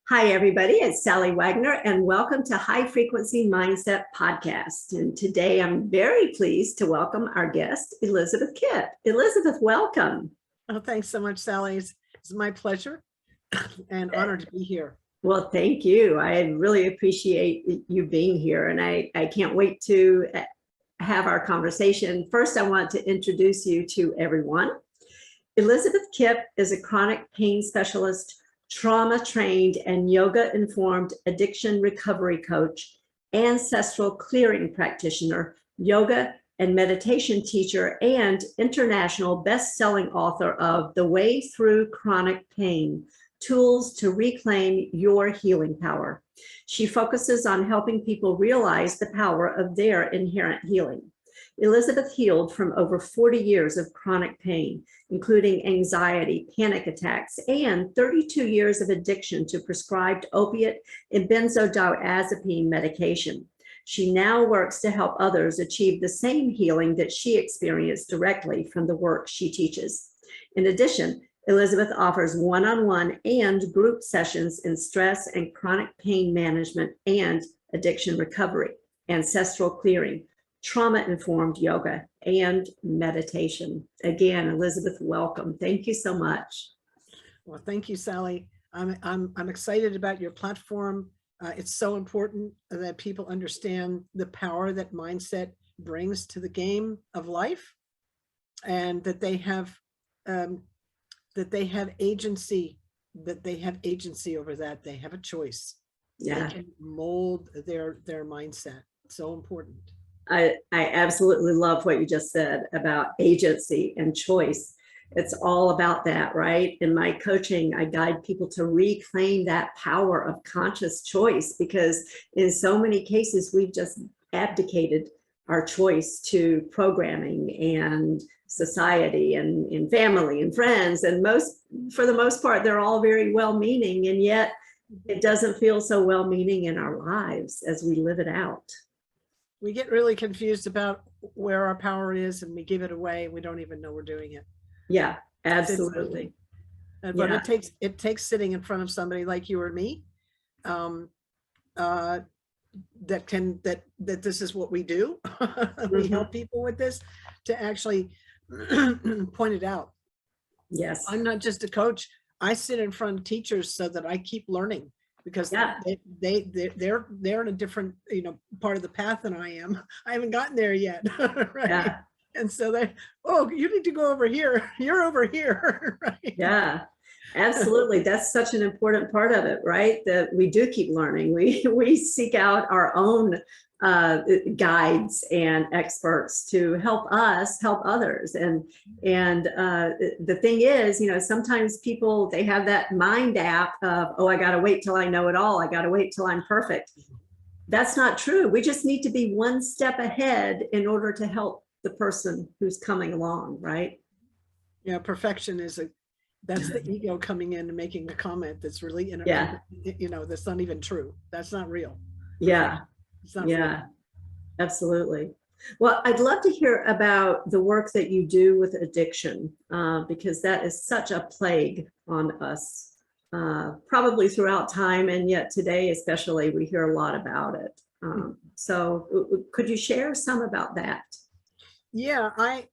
Hi, everybody. It's Sallie Wagner, and welcome to High Frequency Mindset Podcast. And today I'm very pleased to welcome our guest, Elizabeth Kipp. Elizabeth, welcome. Oh, thanks so much, Sallie. It's my pleasure and honor to be here. Well, thank you. I really appreciate you being here, and I can't wait to have our conversation. First, I want to introduce you to everyone. Elizabeth Kipp is a chronic pain specialist, trauma-trained and yoga-informed addiction recovery coach, ancestral clearing practitioner, yoga and meditation teacher, and international best-selling author of The Way Through Chronic Pain, Tools to Reclaim Your Healing Power. She focuses on helping people realize the power of their inherent healing. Elizabeth healed from over 40 years of chronic pain, including anxiety, panic attacks, and 32 years of addiction to prescribed opiate and benzodiazepine medication. She now works to help others achieve the same healing that she experienced directly from the work she teaches. In addition, Elizabeth offers one-on-one and group sessions in stress and chronic pain management and addiction recovery, ancestral clearing, trauma-informed yoga, and meditation. Again, Elizabeth, welcome. Thank you so much. Well, thank you, Sallie. I'm excited about your platform. It's so important that people understand the power that mindset brings to the game of life, and that they have agency. That they have agency over that. They have a choice. Yeah, they can mold their mindset. So important. I absolutely love what you just said about agency and choice. It's all about that, right? In my coaching, I guide people to reclaim that power of conscious choice, because in so many cases, we've just abdicated our choice to programming and society and family and friends. And for the most part, they're all very well-meaning, and yet it doesn't feel so well-meaning in our lives as we live it out. We get really confused about where our power is, and we give it away. We don't even know we're doing it. Yeah, absolutely. But yeah, it takes sitting in front of somebody like you or me, that this is what we do. We help people with this, to actually point it out. Yes, I'm not just a coach. I sit in front of teachers so that I keep learning, because they're in a different part of the path than I am. I haven't gotten there yet. Right. Yeah. And so you need to go over here. You're over here. Right. Yeah, absolutely. That's such an important part of it, right? That we do keep learning. We seek out our own guides and experts to help us help others. And the thing is, sometimes people, they have that mind app of, oh, I got to wait till I know it all. I got to wait till I'm perfect. That's not true. We just need to be one step ahead in order to help the person who's coming along, right? Yeah, perfection that's the ego coming in and making a comment that's really that's not even true. That's not real. Yeah. It's not real. Absolutely. Well, I'd love to hear about the work that you do with addiction, because that is such a plague on us, probably throughout time, and yet today especially we hear a lot about it. So could you share some about that? Yeah, I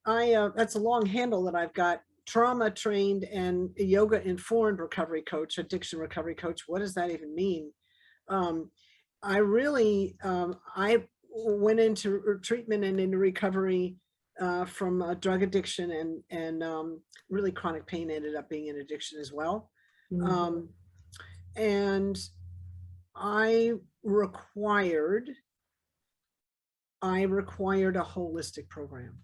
that's a long handle that I've got. Trauma trained and yoga informed recovery coach, addiction recovery coach. What does that even mean? I went into treatment and into recovery from drug addiction, and really chronic pain ended up being an addiction as well. And I required a holistic program.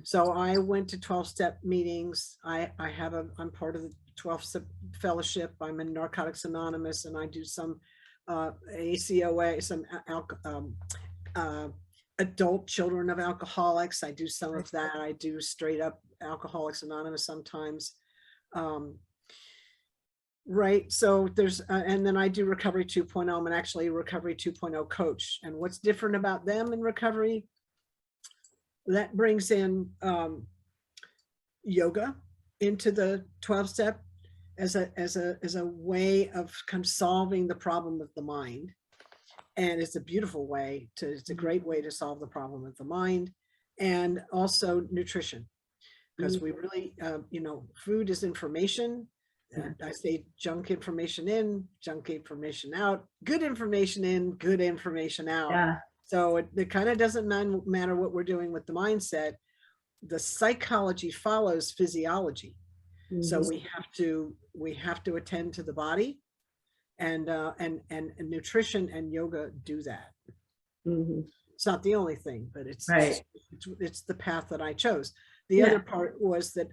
So I went to 12-step meetings. I'm part of the 12-step fellowship. I'm in Narcotics Anonymous, and I do some ACOA, some adult children of alcoholics. I do some of that. I do straight up Alcoholics Anonymous sometimes. Right. So there's, and then I do Recovery 2.0. I'm actually a Recovery 2.0 coach. And what's different about them in recovery? That brings in yoga into the 12-step, as a way of kind of solving the problem of the mind. And it's a beautiful way to, it's a great way to solve the problem of the mind, and also nutrition. Because we really, you know, food is information. I say junk information in, junk information out, good information in, good information out. Yeah. So it kind of doesn't matter what we're doing with the mindset. The psychology follows physiology. So we have to attend to the body, and nutrition and yoga do that. It's not the only thing, but it's Right. it's the path that I chose. The other part was that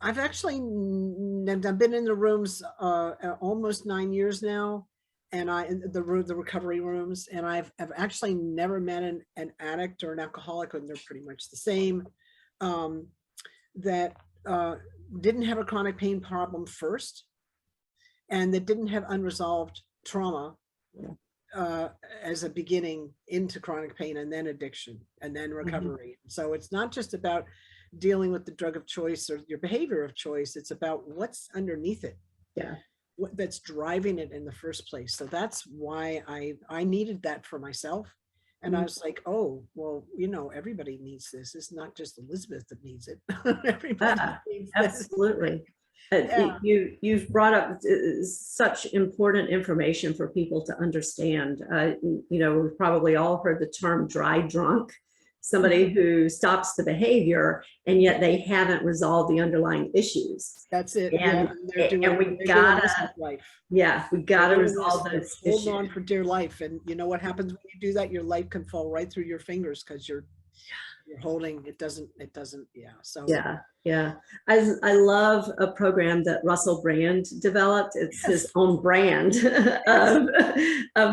I've actually I've been in the rooms almost 9 years now, and the recovery rooms, and I've actually never met an addict or an alcoholic, and they're pretty much the same, that didn't have a chronic pain problem first, and that didn't have unresolved trauma as a beginning into chronic pain, and then addiction, and then recovery. So it's not just about dealing with the drug of choice or your behavior of choice. It's about what's underneath it. Yeah. What that's driving it in the first place. So that's why I needed that for myself. And I was like, oh, well, you know, everybody needs this. It's not just Elizabeth that needs it. Everybody needs this. Absolutely. Yeah. You've brought up such important information for people to understand. You know, we've probably all heard the term dry drunk, somebody who stops the behavior and yet they haven't resolved the underlying issues. That's it. And, and we gotta, we gotta resolve those issues. Hold on for dear life. And you know what happens when you do that? Your life can fall right through your fingers because you're holding, it doesn't. So I love a program that Russell Brand developed. It's his own brand of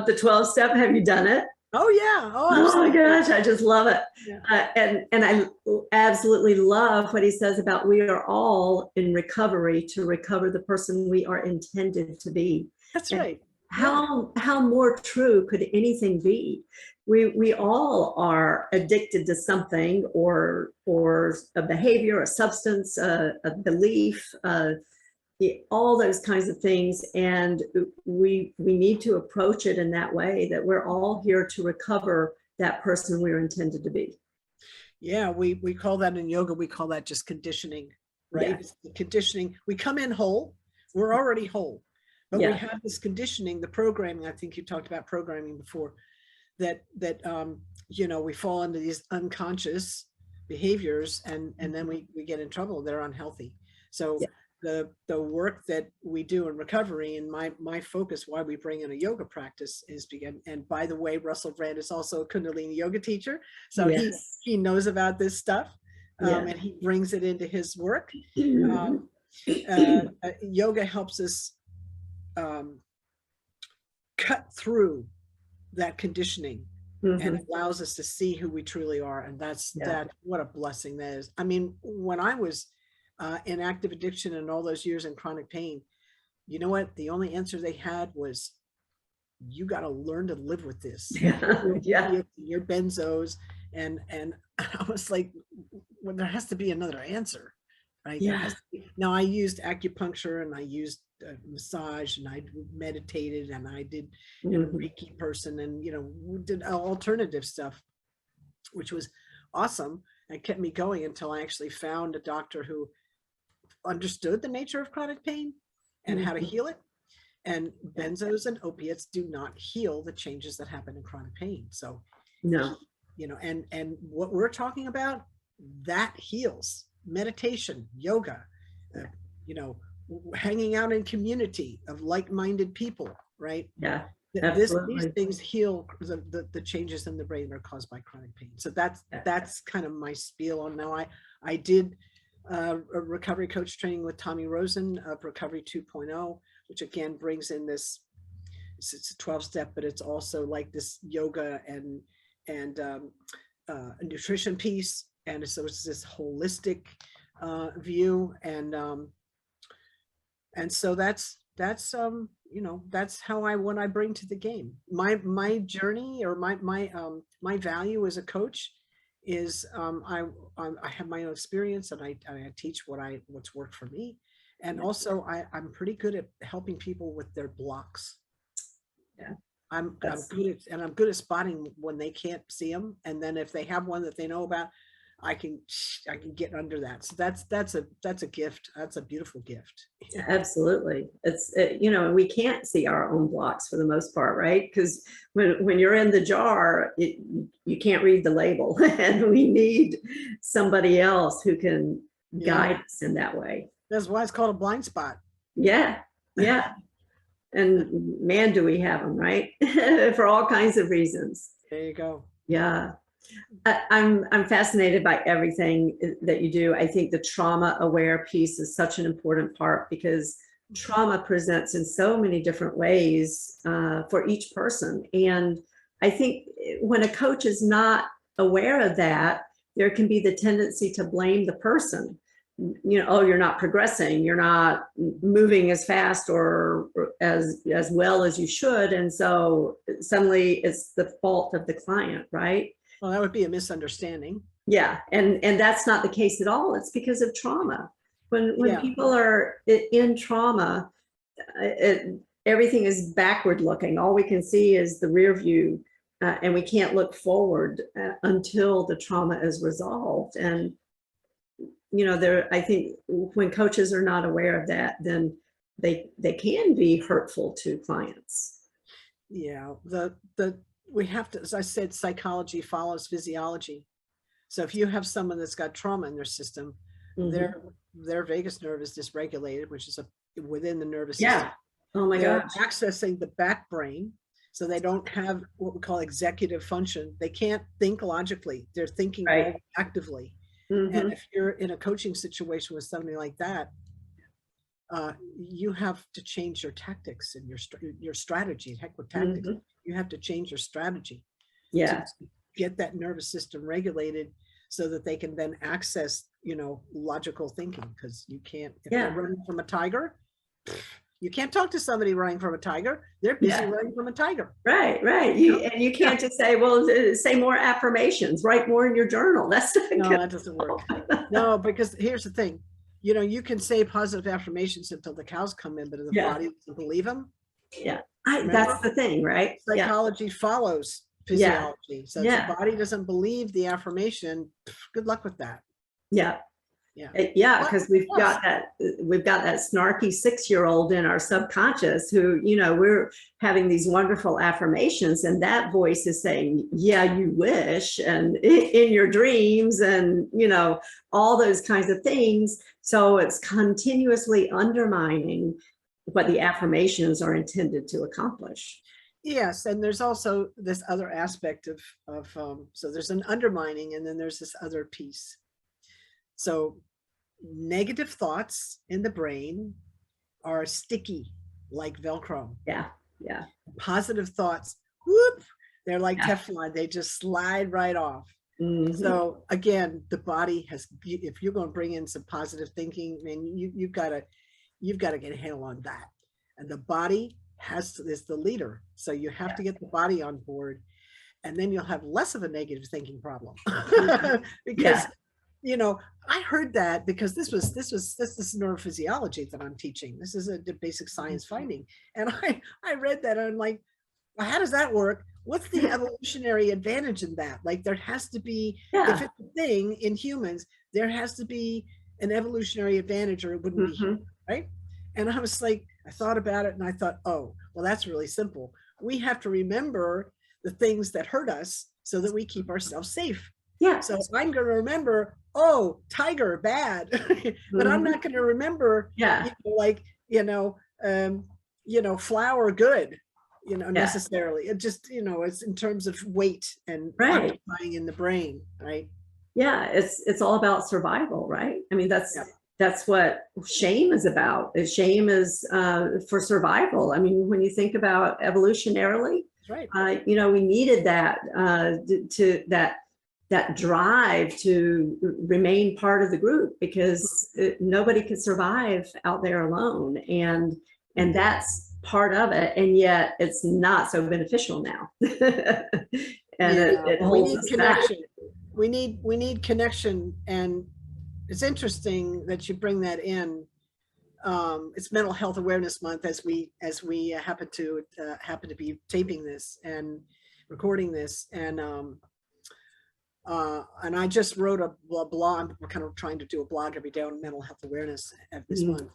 the 12-step. Have you done it? Oh yeah. Oh my gosh, I just love it. Yeah. And I absolutely love what he says about we are all in recovery to recover the person we are intended to be. That's and right. How more true could anything be? We all are addicted to something, or a behavior, a substance, a belief, all those kinds of things. And we need to approach it in that way, that we're all here to recover that person we're intended to be. Yeah, we call that in yoga, we call that just conditioning, right? Yeah. It's the conditioning. We come in whole, we're already whole, but we have this conditioning, the programming. I think you talked about programming before, that you know, we fall into these unconscious behaviors, and then we get in trouble. They're unhealthy. So the work that we do in recovery, and my focus, why we bring in a yoga practice, is begin. And by the way, Russell Brand is also a Kundalini yoga teacher, so he knows about this stuff, and he brings it into his work. Yoga helps us cut through that conditioning and allows us to see who we truly are, and that's what a blessing that is. I mean, when I was in active addiction and all those years in chronic pain, you know what? The only answer they had was, you got to learn to live with this. Your benzos. And I was like, well, there has to be another answer, right? Now I used acupuncture, and I used massage, and I meditated, and I did a Reiki person, and, you know, we did alternative stuff, which was awesome. It kept me going until I actually found a doctor who understood the nature of chronic pain and how to heal it. And benzos and opiates do not heal the changes that happen in chronic pain. So, you know, and what we're talking about, that heals. Meditation, yoga, you know, hanging out in community of like-minded people, right? These things heal the changes in the brain that are caused by chronic pain. So that's kind of my spiel on now. I did a recovery coach training with Tommy Rosen of Recovery 2.0, which again brings in this, it's a 12-step, but it's also like this yoga and a nutrition piece. And so it's this holistic view. And so that's you know, that's how what I bring to the game. My journey, or my value as a coach is I have my own experience, and I teach what's worked for me, And also I'm pretty good at helping people with their blocks. Yeah. I'm That's, good at spotting when they can't see them. And then if they have one that they know about, I can get under that. So that's a gift. That's a beautiful gift. absolutely. It's, we can't see our own blocks for the most part, right? Because when you're in the jar, you can't read the label, and we need somebody else who can guide us in that way. That's why it's called a blind spot. Yeah, yeah. And man, do we have them, right? For all kinds of reasons. There you go. Yeah. I'm fascinated by everything that you do. I think the trauma aware piece is such an important part, because trauma presents in so many different ways for each person. And I think when a coach is not aware of that, there can be the tendency to blame the person. Oh, you're not progressing, you're not moving as fast or as well as you should. And so suddenly it's the fault of the client, right? Well, that would be a misunderstanding. Yeah, and that's not the case at all. It's because of trauma. When Yeah. people are in trauma, everything is backward looking. All we can see is the rear view, and we can't look forward until the trauma is resolved. And I think when coaches are not aware of that, then they can be hurtful to clients. Yeah, we have to, as I said, psychology follows physiology. So if you have someone that's got trauma in their system, their vagus nerve is dysregulated, which is within the nervous system. Yeah. Oh my They're gosh. accessing the back brain, so they don't have what we call executive function. They can't think logically. They're thinking very actively. And if you're in a coaching situation with somebody like that, you have to change your tactics and your strategy. Heck with tactics, you have to change your strategy. Yeah. To get that nervous system regulated so that they can then access, logical thinking. Because you can't, if they're running from a tiger, you can't talk to somebody running from a tiger. They're busy running from a tiger. Right. And you can't just say, well, say more affirmations, write more in your journal. That's no, that doesn't work. No, because here's the thing. You can say positive affirmations until the cows come in, but if the body doesn't believe them. Yeah, that's the thing, right? Psychology follows physiology. So if the body doesn't believe the affirmation, good luck with that. Yeah. Because we've got that snarky 6-year-old in our subconscious who, we're having these wonderful affirmations, and that voice is saying, yeah, you wish, and in your dreams, and all those kinds of things. So it's continuously undermining what the affirmations are intended to accomplish. Yes, and there's also this other aspect of so there's an undermining, and then there's this other piece. So negative thoughts in the brain are sticky like Velcro. Yeah. Positive thoughts, whoop, they're like Teflon. They just slide right off. So again, the body has, if you're going to bring in some positive thinking, man, you've got to get a handle on that. And the body is the leader. So you have to get the body on board, and then you'll have less of a negative thinking problem. Because I heard that because this is neurophysiology that I'm teaching. This is a basic science finding. And I read that and I'm like, well, how does that work? What's the evolutionary advantage in that? Like, there has to be, if it's a thing in humans, there has to be an evolutionary advantage, or it wouldn't be human, right? And I was like, I thought about it and I thought, oh, well, that's really simple. We have to remember the things that hurt us so that we keep ourselves safe. Yeah. So I'm going to remember, oh, tiger, bad, but I'm not going to remember, flower, good, necessarily. It just, it's in terms of weight and occupying in the brain, right? Yeah, it's all about survival, right? I mean, that's what shame is about. Shame is for survival. I mean, when you think about evolutionarily, we needed that that drive to remain part of the group, because nobody could survive out there alone, and that's part of it. And yet it's not so beneficial now. And it holds us back. We need connection. And it's interesting that you bring that in. It's Mental Health Awareness Month as we happen to be taping this and recording this, and I just wrote a blog. I'm kind of trying to do a blog every day on mental health awareness at this month,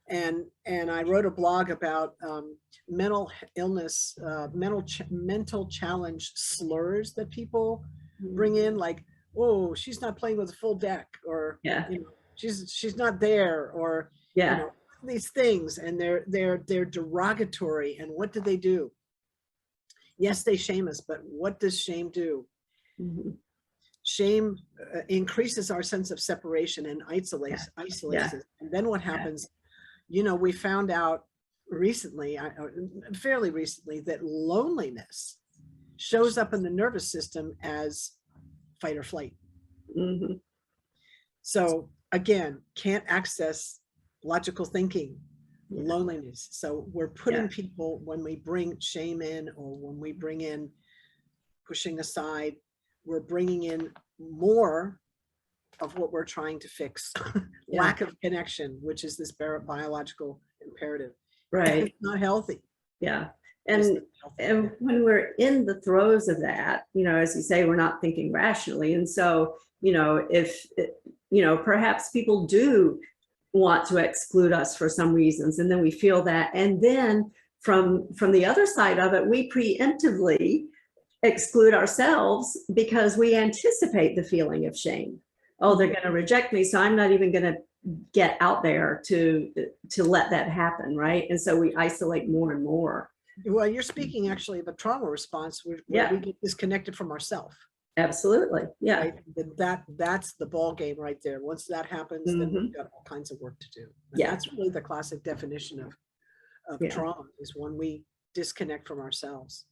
and I wrote a blog about mental illness, mental challenge slurs that people bring in, like, oh, she's not playing with a full deck, or you know, she's not there, or you know, these things, and they're derogatory. And what do they do? Yes, they shame us, but what does shame do? Shame increases our sense of separation and isolates us. And then what happens? You know, we found out recently, fairly recently, that loneliness shows up in the nervous system as fight or flight. So again, can't access logical thinking, loneliness. So we're putting people, when we bring shame in, or when we bring in pushing aside, we're bringing in more of what we're trying to fix. Lack of connection, which is this biological imperative. Right. It's not healthy. Yeah. And when we're in the throes of that, you know, as you say, we're not thinking rationally. And so, you know, if, you know, perhaps people do want to exclude us for some reasons, and then we feel that. And then from the other side of it, we preemptively exclude ourselves because we anticipate the feeling of shame. Oh, they're going to reject me, so I'm not even going to get out there to let that happen, right? And so we isolate more and more. Well, you're speaking actually of a trauma response where we get disconnected from ourselves. Absolutely, yeah. Right? That's the ball game right there. Once that happens, then we've got all kinds of work to do. And that's really the classic definition of trauma, is when we disconnect from ourselves.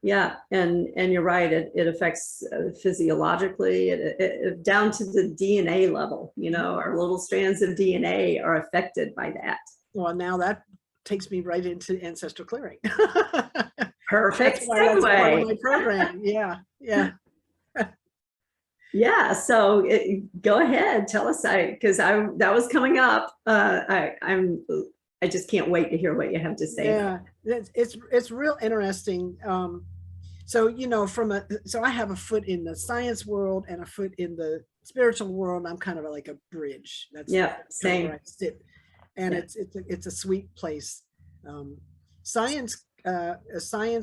Yeah, and you're right. It affects physiologically, it down to the DNA level. You know, our little strands of DNA are affected by that. Well, now that takes me right into ancestral clearing. Perfect segue. That's part of my program. Yeah. So go ahead, tell us, because that was coming up. I just can't wait to hear what you have to say. Yeah, it's real interesting. So, you know, so I have a foot in the science world and a foot in the spiritual world. I'm kind of like a bridge. That's same. where I sit. And it's a sweet place. Science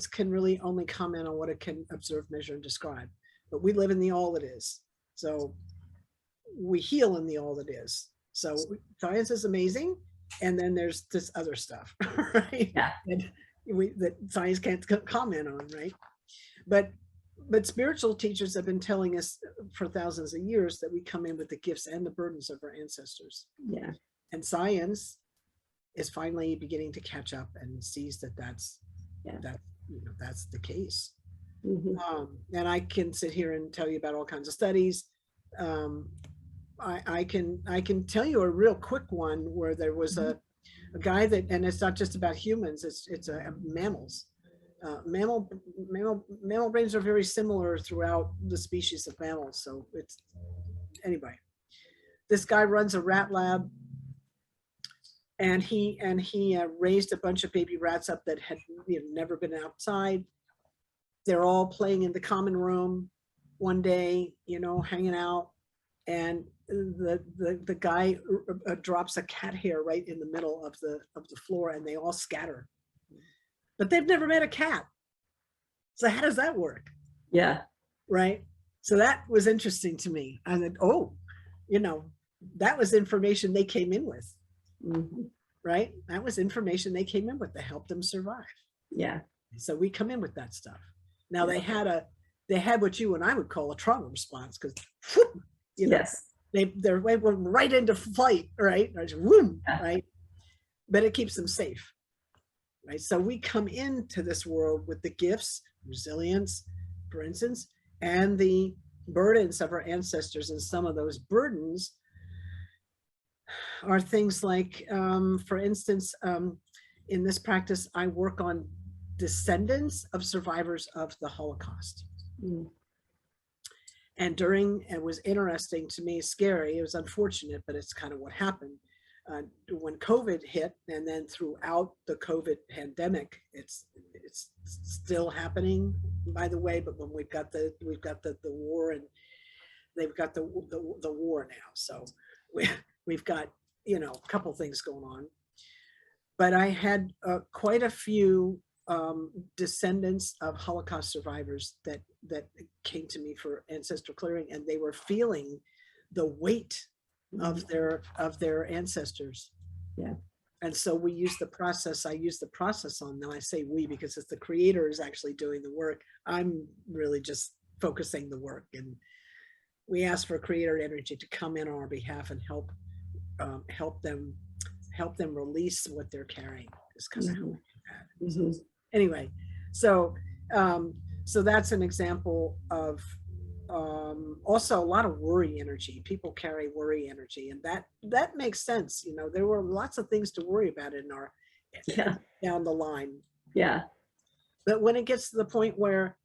can really only comment on what it can observe, measure, and describe. But we live in the all it is. So we heal in the all it is. So science is amazing. And then there's this other stuff, right? That science can't comment on, right? But spiritual teachers have been telling us for thousands of years that we come in with the gifts and the burdens of our ancestors. Yeah. And science is finally beginning to catch up and sees that that's the case. And I can sit here and tell you about all kinds of studies. I can tell you a real quick one where there was a guy that, and it's not just about humans, it's mammals. Mammal brains are very similar throughout the species of mammals. So anyway, this guy runs a rat lab, and he raised a bunch of baby rats up that had never been outside. They're all playing in the common room one day, hanging out, and the guy drops a cat hair right in the middle of the floor, and they all scatter. But they've never met a cat. So how does that work? Yeah. Right. So that was interesting to me. I said, that was information they came in with. Right. That was information they came in with that helped them survive. Yeah. So we come in with that stuff. Now they had what you and I would call a trauma response, because they went right into flight, right? Right. But it keeps them safe. Right. So we come into this world with the gifts, resilience, for instance, and the burdens of our ancestors. And some of those burdens are things like, for instance, in this practice, I work on descendants of survivors of the Holocaust. And it was interesting to me, scary, it was unfortunate, but it's kind of what happened. when COVID hit, and then throughout the COVID pandemic, it's still happening, by the way. But when we've got the war, and they've got the war now, so we've got, you know, a couple things going on. But I had quite a few descendants of Holocaust survivors that came to me for ancestral clearing, and they were feeling the weight of their ancestors. Yeah. And so we use the process. I use the process on them. I say we because it's the creator is actually doing the work. I'm really just focusing the work, and we ask for creator energy to come in on our behalf and help them release what they're carrying. Is kind of how we do that. Anyway, so that's an example of also a lot of worry energy. People carry worry energy, and that makes sense. You know, there were lots of things to worry about in our down the line. Yeah. But when it gets to the point where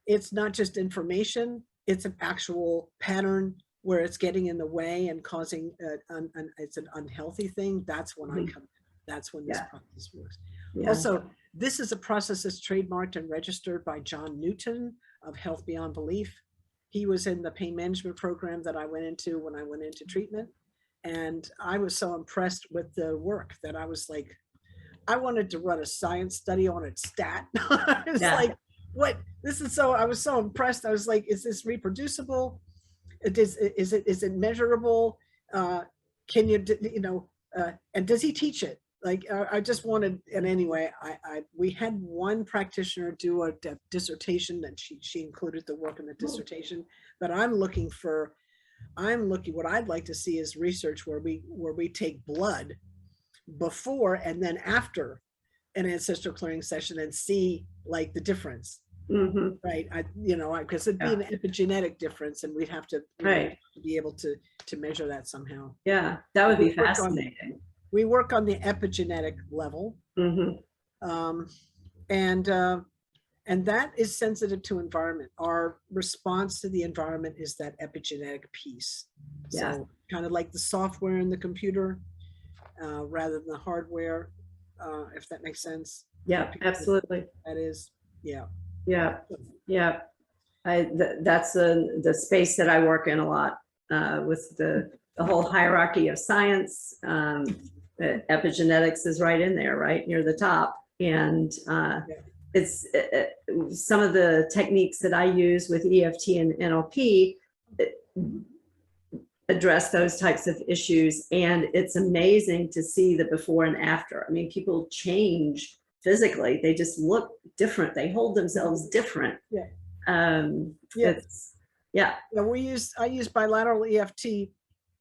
it's not just information, it's an actual pattern where it's getting in the way and causing it's an unhealthy thing. That's when I come in. That's when this process works. Yeah. Also, this is a process that's trademarked and registered by John Newton of Health Beyond Belief. He was in the pain management program that I went into when I went into treatment. And I was so impressed with the work that I was like, I wanted to run a science study on its stat. It's like, what? This is so, I was so impressed. I was like, is this reproducible? Is it measurable? Can you, you know, and does he teach it? Like, I just wanted, and anyway, we had one practitioner do a dissertation, and she included the work in the dissertation, but what I'd like to see is research where we take blood before and then after an ancestral clearing session and see like the difference. Right. Because it'd be an epigenetic difference, and we'd have to be able to measure that somehow. Yeah, that would be fascinating. We work on the epigenetic level, and that is sensitive to environment. Our response to the environment is that epigenetic piece. So kind of like the software in the computer, rather than the hardware, if that makes sense. Yeah, absolutely. That is, yeah. That's the space that I work in a lot, with the whole hierarchy of science. Epigenetics is right in there, right near the top, and it's some of the techniques that I use with EFT and NLP address those types of issues, and it's amazing to see the before and after. I mean, people change physically; they just look different. They hold themselves different. I use bilateral EFT.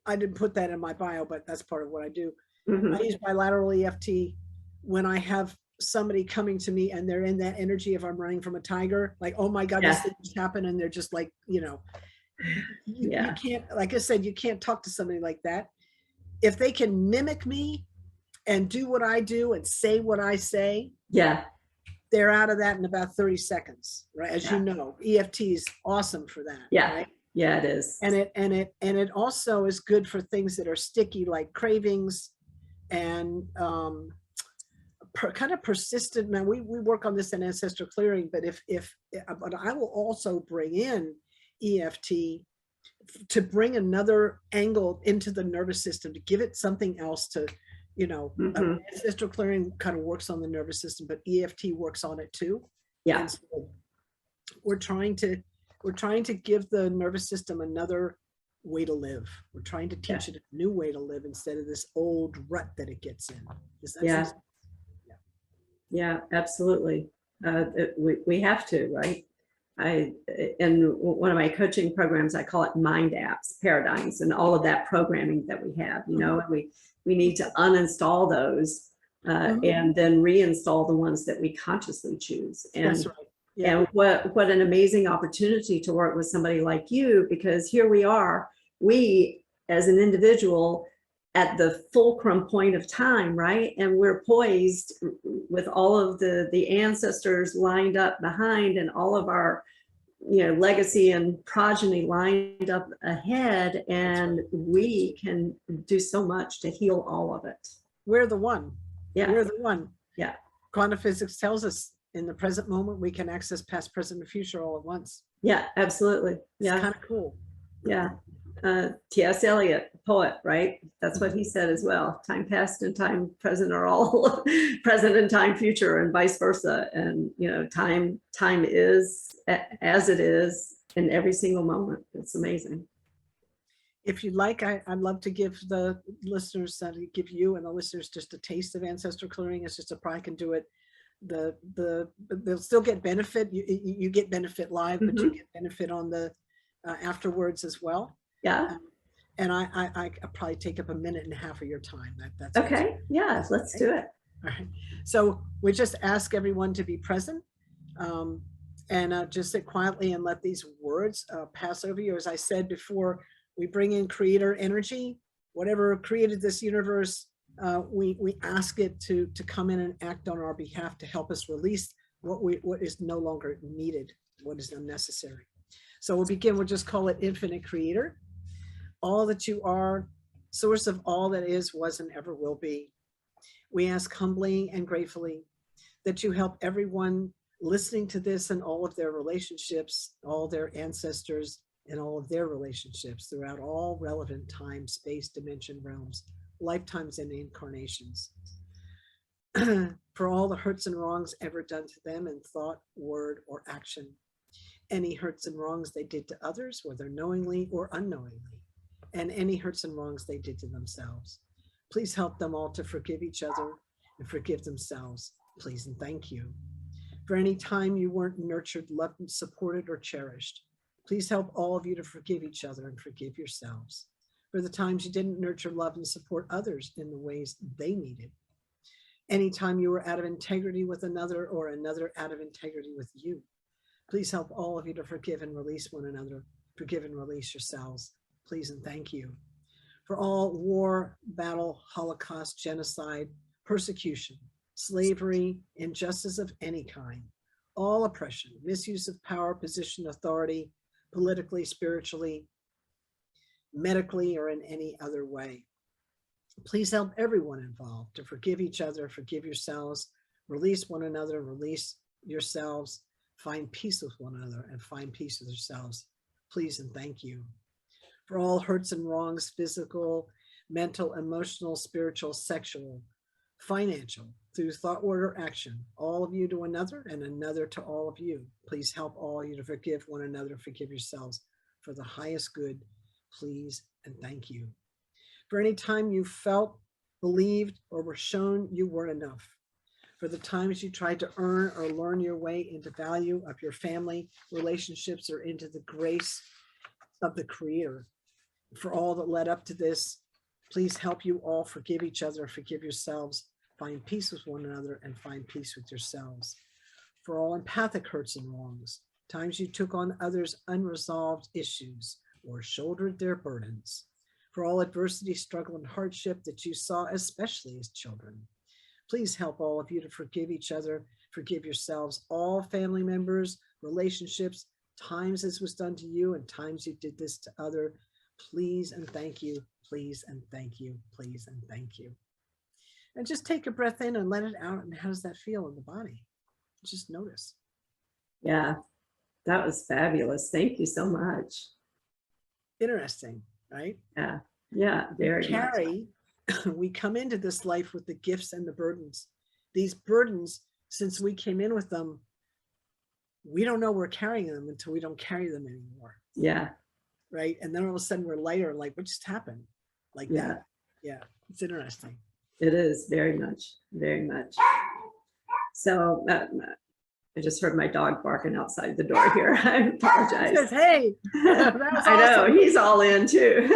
I didn't put that in my bio, but that's part of what I do. I use bilateral EFT when I have somebody coming to me and they're in that energy of I'm running from a tiger, like, oh my God, this thing just happened, and they're just like, you know, you can't, like I said, you can't talk to somebody like that. If they can mimic me and do what I do and say what I say, they're out of that in about 30 seconds, right? As you know, EFT is awesome for that. Right? Yeah, it is. And it also is good for things that are sticky, like cravings and kind of persistent. Now we work on this in ancestral clearing, but but I will also bring in EFT to bring another angle into the nervous system, to give it something else to, you know, ancestral clearing kind of works on the nervous system, but EFT works on it too. And so we're trying to give the nervous system another way to live. We're trying to teach it a new way to live instead of this old rut that it gets in. Yeah, absolutely. We have to, right? In one of my coaching programs, I call it mind apps, paradigms, and all of that programming that we have, you know, and we need to uninstall those and then reinstall the ones that we consciously choose. And that's right. And what an amazing opportunity to work with somebody like you, because here we are, we as an individual at the fulcrum point of time, right? And we're poised with all of the ancestors lined up behind, and all of our legacy and progeny lined up ahead, and we can do so much to heal all of it. We're the one. Yeah. We're the one. Yeah. Quantum physics tells us in the present moment, we can access past, present, and future all at once. Yeah, absolutely. Yeah. It's kind of cool. Yeah. T.S. Eliot, poet, right? That's what he said as well. Time past and time present are all present and time future, and vice versa. And time is as it is in every single moment. It's amazing. If you'd like, I'd love to give the listeners, give you and the listeners just a taste of ancestral clearing. It's just a I can do it. They'll still get benefit. You get benefit live, but you get benefit on the afterwards as well. Yeah. And I probably take up 1.5 minutes of your time. That's okay. Yeah, let's do it. All right. So we just ask everyone to be present and just sit quietly and let these words pass over you. As I said before, we bring in creator energy. Whatever created this universe, we ask it to come in and act on our behalf to help us release what is no longer needed, what is unnecessary. So we'll begin. We'll just call it Infinite Creator. All that you are, source of all that is, was, and ever will be. We ask humbly and gratefully that you help everyone listening to this and all of their relationships, all their ancestors, and all of their relationships throughout all relevant time, space, dimension, realms, lifetimes, and incarnations. For all the hurts and wrongs ever done to them in thought, word, or action. Any hurts and wrongs they did to others, whether knowingly or unknowingly, and any hurts and wrongs they did to themselves. Please help them all to forgive each other and forgive themselves, please and thank you. For any time you weren't nurtured, loved, and supported, or cherished, please help all of you to forgive each other and forgive yourselves. For the times you didn't nurture, love, and support others in the ways they needed. Anytime you were out of integrity with another or another out of integrity with you, please help all of you to forgive and release one another, forgive and release yourselves, please and thank you. For all war, battle, Holocaust, genocide, persecution, slavery, injustice of any kind, all oppression, misuse of power, position, authority, politically, spiritually, medically, or in any other way. Please help everyone involved to forgive each other, forgive yourselves, release one another, release yourselves, find peace with one another, and find peace with yourselves. Please and thank you. For all hurts and wrongs, physical, mental, emotional, spiritual, sexual, financial, through thought, word, or action, all of you to another and another to all of you. Please help all you to forgive one another, forgive yourselves for the highest good, please and thank you. For any time you felt, believed, or were shown you weren't enough. For the times you tried to earn or learn your way into value of your family, relationships, or into the grace of the Creator. For all that led up to this, please help you all forgive each other, forgive yourselves, find peace with one another, and find peace with yourselves. For all empathic hurts and wrongs, times you took on others' unresolved issues or shouldered their burdens. For all adversity, struggle, and hardship that you saw, especially as children. Please help all of you to forgive each other, forgive yourselves, all family members, relationships, times this was done to you and times you did this to other. Please and thank you, please and thank you, please and thank you. And just take a breath in and let it out. And how does that feel in the body? Just notice. Yeah, that was fabulous. Thank you so much. Interesting, right? Yeah, yeah, very much. We come into this life with the gifts and the burdens. These burdens, since we came in with them, we don't know we're carrying them until we don't carry them anymore. Yeah. Right. And then all of a sudden we're lighter, like what just happened? Like that. Yeah. It's interesting. It is very much, very much. So I just heard my dog barking outside the door here. I apologize. Says, hey, I know, he's all in too.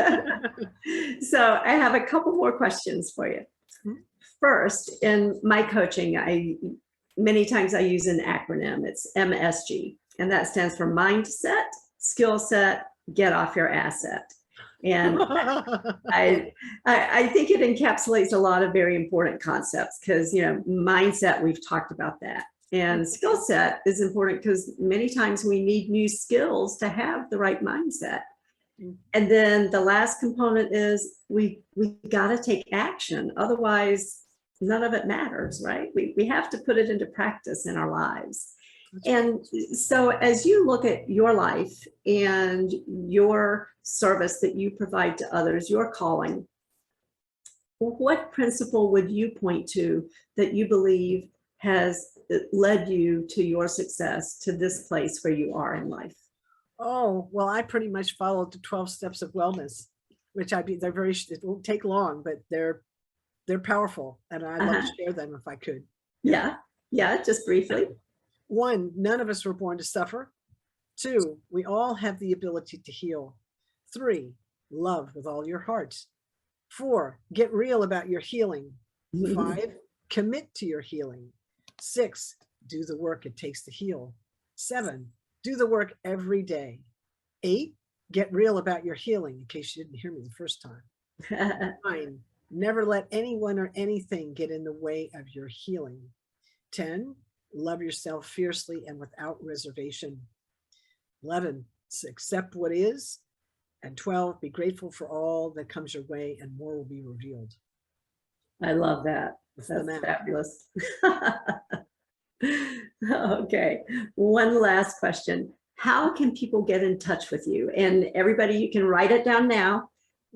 So I have a couple more questions for you. First, in my coaching, many times I use an acronym. It's MSG, and that stands for mindset, skill set, get off your asset. And I think it encapsulates a lot of very important concepts because, mindset, we've talked about that. And skill set is important because many times we need new skills to have the right mindset. And then the last component is we got to take action. Otherwise, none of it matters, right? We have to put it into practice in our lives. And so as you look at your life and your service that you provide to others, your calling, what principle would you point to that you believe has led you to your success, to this place where you are in life? Oh, well, I pretty much followed the 12 steps of wellness, which they're very, it won't take long, but they're powerful. And I'd love to share them if I could. Yeah. Yeah. Just briefly. 1, none of us were born to suffer. 2, we all have the ability to heal. 3, love with all your heart. 4, get real about your healing. 5, commit to your healing. 6, do the work it takes to heal. 7, do the work every day. 8, get real about your healing, in case you didn't hear me the first time. 9, never let anyone or anything get in the way of your healing. 10, love yourself fiercely and without reservation. 11, accept what is. And 12, be grateful for all that comes your way and more will be revealed. I love that. That's fabulous. Okay. One last question. How can people get in touch with you? And everybody, you can write it down now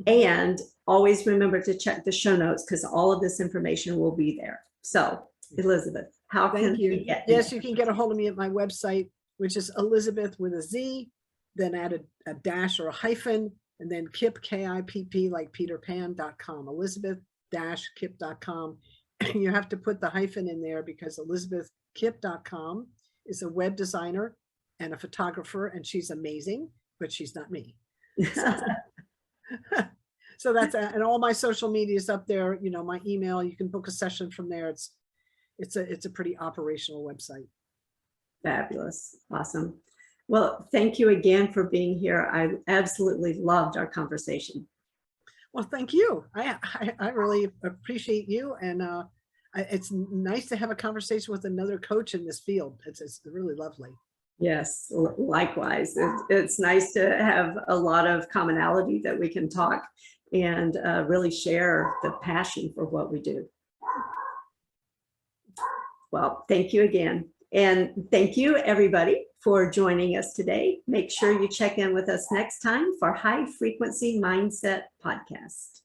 and always remember to check the show notes because all of this information will be there. So Elizabeth, how can you get in? Yes, you can get a hold of me at my website, which is Elizabeth with a Z, then add a dash or a hyphen, and then Kipp, K-I-P-P, like peterpan.com, Elizabeth-Kipp.com. You have to put the hyphen in there because ElizabethKipp.com is a web designer and a photographer, and she's amazing, but she's not me. So that's and all my social media is up there. You know, my email, you can book a session from there. It's a pretty operational website. Fabulous. Awesome. Well, thank you again for being here. I absolutely loved our conversation. Well, thank you. I really appreciate you. And it's nice to have a conversation with another coach in this field. It's really lovely. Yes, likewise. It's nice to have a lot of commonality that we can talk and really share the passion for what we do. Well, thank you again. And thank you, everybody, for joining us today. Make sure you check in with us next time for High Frequency Mindset Podcast.